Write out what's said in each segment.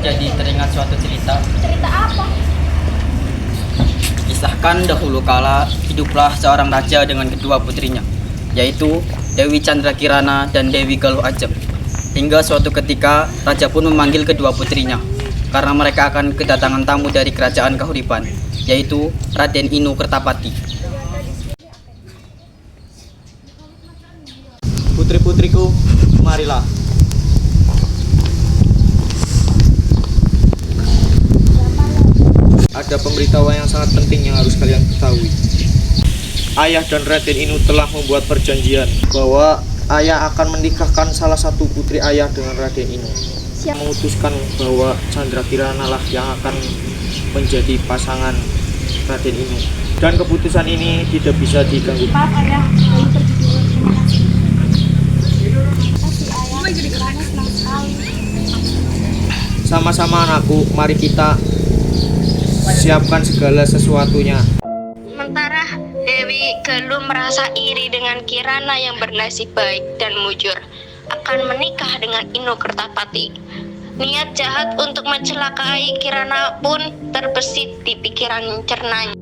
jadi teringat suatu cerita. Cerita apa? Kisahkan dahulu kala hiduplah seorang raja dengan kedua putrinya, yaitu Dewi Chandra Kirana dan Dewi Galuh Ajeng. Hingga suatu ketika raja pun memanggil kedua putrinya karena mereka akan kedatangan tamu dari kerajaan Kahuripan, yaitu Raden Inu Kertapati. Putri-putriku, marilah. Ada pemberitahuan yang sangat penting yang harus kalian ketahui. Ayah dan Raden Inu telah membuat perjanjian bahwa ayah akan menikahkan salah satu putri ayah dengan Raden Inu. Memutuskan bahwa Chandra Kirana lah yang akan menjadi pasangan Raden Inu. Dan keputusan ini tidak bisa diganggu. Maaf ayah, saya pergi dulu. Terima kasih. Terima kasih ayah. Kirana senang sekali. Sama-sama anakku, mari kita siapkan segala sesuatunya. Sementara Dewi Galuh merasa iri dengan Kirana yang bernasib baik dan mujur akan menikah dengan Inu Kertapati. Niat jahat untuk mencelakai Kirana pun terbesit di pikiran cernanya.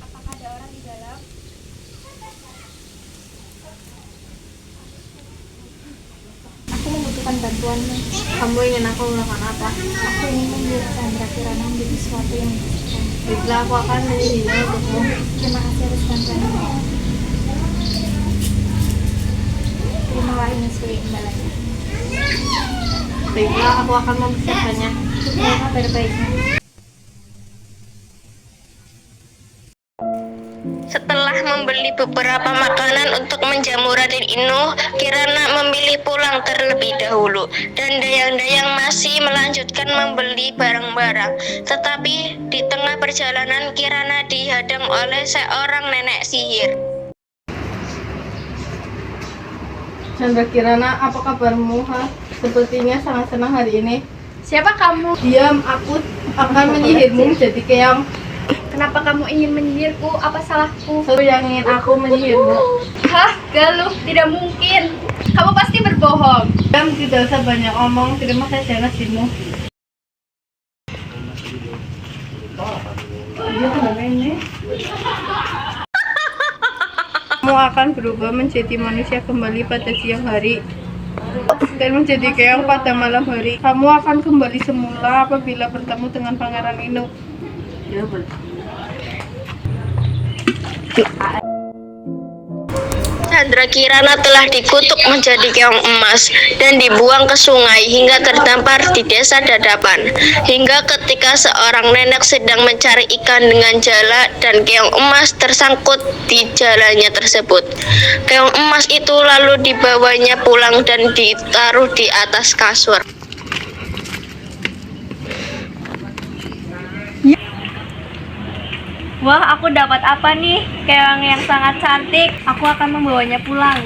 Apakah ada orang di dalam? Aku membutuhkan bantuanmu. Kamu ingin aku melakukan apa? Aku ingin membuat Chandra Kirana menjadi sesuatu yang menyenangkan. Baiklah, aku akan menjadinya untukmu. Terima kasih atas bantuanmu. Terimalah ini sebagai imbalannya. Baiklah, aku akan mempersiapkannya. Terima kabar baiknya. Setelah membeli beberapa makanan untuk menjamu Raden Inu, Kirana memilih pulang terlebih dahulu dan dayang-dayang masih melanjutkan membeli barang-barang. Tetapi di tengah perjalanan Kirana dihadang oleh seorang nenek sihir. Chandra Kirana, apa kabarmu? Sepertinya sangat senang hari ini. Siapa kamu? Diam, aku akan menyihirmu menjadi keong. Kenapa kamu ingin menyihirku? Apa salahku? Siapa yang ingin aku menyihirmu? Hah, Galuh, tidak mungkin. Kamu pasti berbohong. Diam, tidak usah banyak omong. Terima saja nasimu. Dia kenapa ini? Kamu akan berubah menjadi manusia kembali pada siang hari dan menjadi keong pada malam hari. Kamu akan kembali semula apabila bertemu dengan Pangeran Inu. Chandra Kirana telah dikutuk menjadi keong emas dan dibuang ke sungai hingga terdampar di desa Dadapan. Hingga ketika seorang nenek sedang mencari ikan dengan jala dan keong emas tersangkut di jalannya tersebut. Keong emas itu lalu dibawanya pulang dan ditaruh di atas kasur. Wah, aku dapat apa nih? Keong yang sangat cantik. Aku akan membawanya pulang.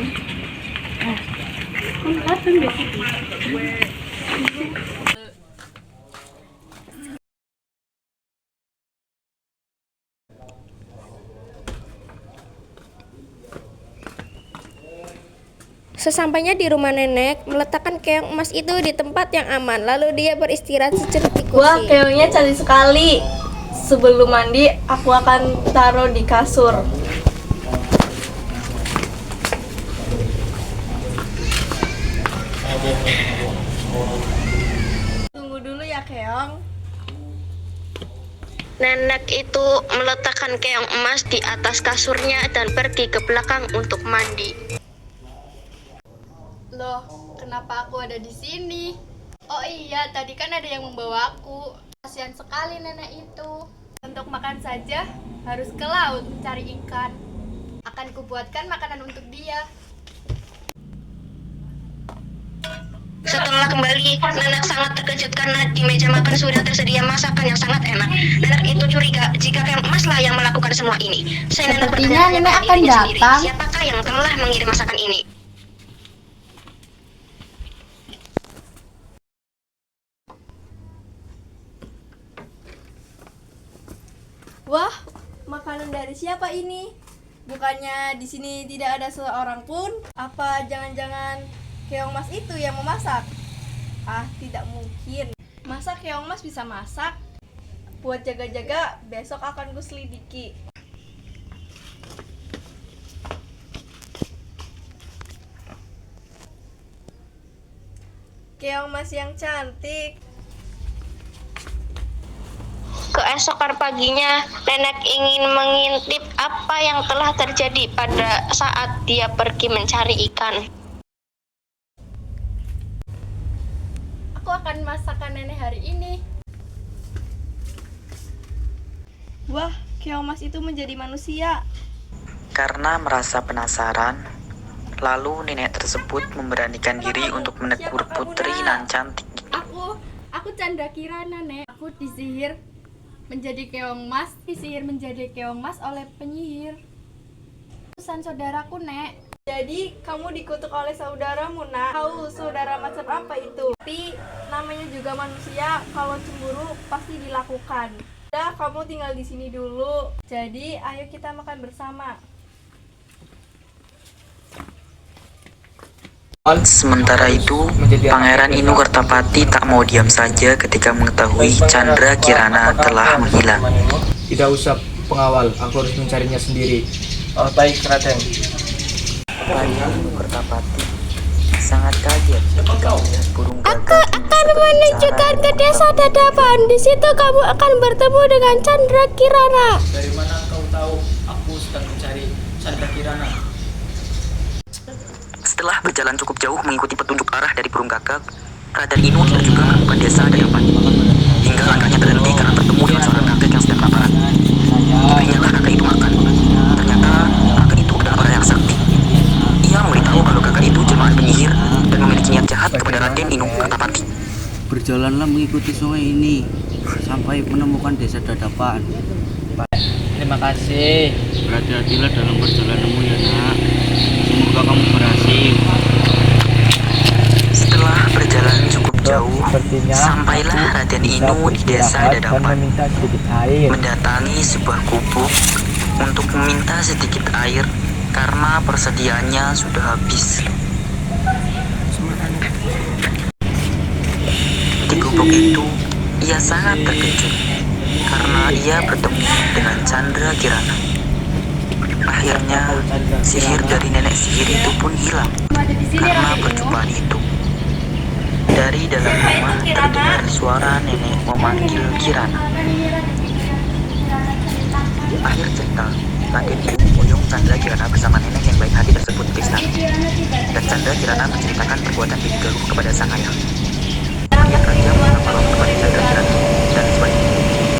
Sesampainya di rumah nenek, meletakkan keong emas itu di tempat yang aman. Lalu dia beristirahat sejenak di kursi. Wah, keongnya cantik sekali. Sebelum mandi, aku akan taruh di kasur. Tunggu dulu ya, keong. Nenek itu meletakkan keong emas di atas kasurnya dan pergi ke belakang untuk mandi. Loh, kenapa aku ada di sini? Oh iya, tadi kan ada yang membawa aku. Kasihan sekali nenek itu. Untuk makan saja harus ke laut mencari ikan. Akan kubuatkan makanan untuk dia. Setelah kembali, nenek sangat terkejut karena di meja makan sudah tersedia masakan yang sangat enak. Nenek itu curiga jika keong emaslah yang melakukan semua ini. Sepertinya nenek kepada akan dirinya sendiri, datang. siapakah yang telah mengirim masakan ini? Wah, makanan dari siapa ini? Bukannya di sini tidak ada seorang pun? Apa jangan-jangan Keong Mas itu yang memasak? Ah, tidak mungkin. Masa Keong Mas bisa masak? Buat jaga-jaga, besok akan gue selidiki. Keong Mas yang cantik. Keesokan paginya, nenek ingin mengintip apa yang telah terjadi pada saat dia pergi mencari ikan. Aku akan masakan nenek hari ini. Wah, Keong Mas itu menjadi manusia. Karena merasa penasaran, lalu nenek tersebut memberanikan diri untuk menegur putri nan cantik. Aku Chandra Kirana, Nek. Aku disihir menjadi keong mas, oleh penyihir. Urusan saudaraku, Nek. Jadi, kamu dikutuk oleh saudaramu, Nak. Tahu saudara macam apa itu? Tapi, namanya juga manusia, kalau cemburu pasti dilakukan. Udah, kamu tinggal di sini dulu. Jadi, ayo kita makan bersama. Sementara itu, Pangeran Inu Kertapati tak mau diam saja ketika mengetahui Chandra Kirana telah menghilang. Tidak usah pengawal, aku harus mencarinya sendiri. Baik, Raden. Pangeran Inu Kertapati sangat kaget ketika melihat burung gagak Akan menunjukkan ke desa Dadapan. Di situ kamu akan bertemu dengan Chandra Kirana. Dari mana kau tahu aku sedang mencari Chandra Kirana? Setelah berjalan cukup jauh mengikuti petunjuk arah dari burung gagak, Raden Inu akhirnya juga menemukan desa Dadapan. Hingga langkahnya terhenti karena bertemu dengan seorang kakek yang sedang kelaparan. Diberinya kakek itu makan. Ternyata kakek itu adalah orang yang sakti. Ia memberitahu kalau kakek itu jelmaan penyihir dan memiliki niat jahat kepada Raden Inu Kertapati. Berjalanlah mengikuti sungai ini sampai menemukan desa Dadapan. Terima kasih. Berhati-hatilah dalam perjalananmu ya nak. Semoga kamu berhasil. Setelah berjalan cukup jauh, sampailah Raden Inu di desa Dadapan. Mendatangi sebuah gubuk untuk meminta sedikit air karena persediaannya sudah habis. Di gubuk itu, ia sangat terkejut karena ia bertemu dengan Chandra Kirana. Akhirnya, sihir dari nenek sihir itu pun hilang karena perjumpaan itu. Dari dalam rumah terdengar suara nenek memanggil Kirana. Akhir cerita, Raden Inu memboyong Chandra Kirana bersama nenek yang baik hati tersebut ke istana. Dan Chandra Kirana menceritakan perbuatan Dewi Galuh kepada sang ayah. Kemudian raja menampar kepada Chandra Kirana dan sebaliknya.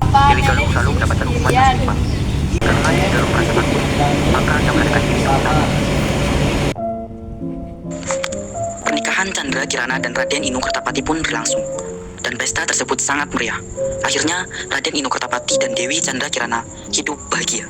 Dewi Galuh lalu mendapatkan hukuman yang setimpal. Karena Dewi Galuh merasa takut, maka dia melarikan diri ke hutan. Pernikahan Chandra Kirana dan Raden Inu Kertapati pun berlangsung, dan pesta tersebut sangat meriah. Akhirnya, Raden Inu Kertapati dan Dewi Chandra Kirana hidup bahagia.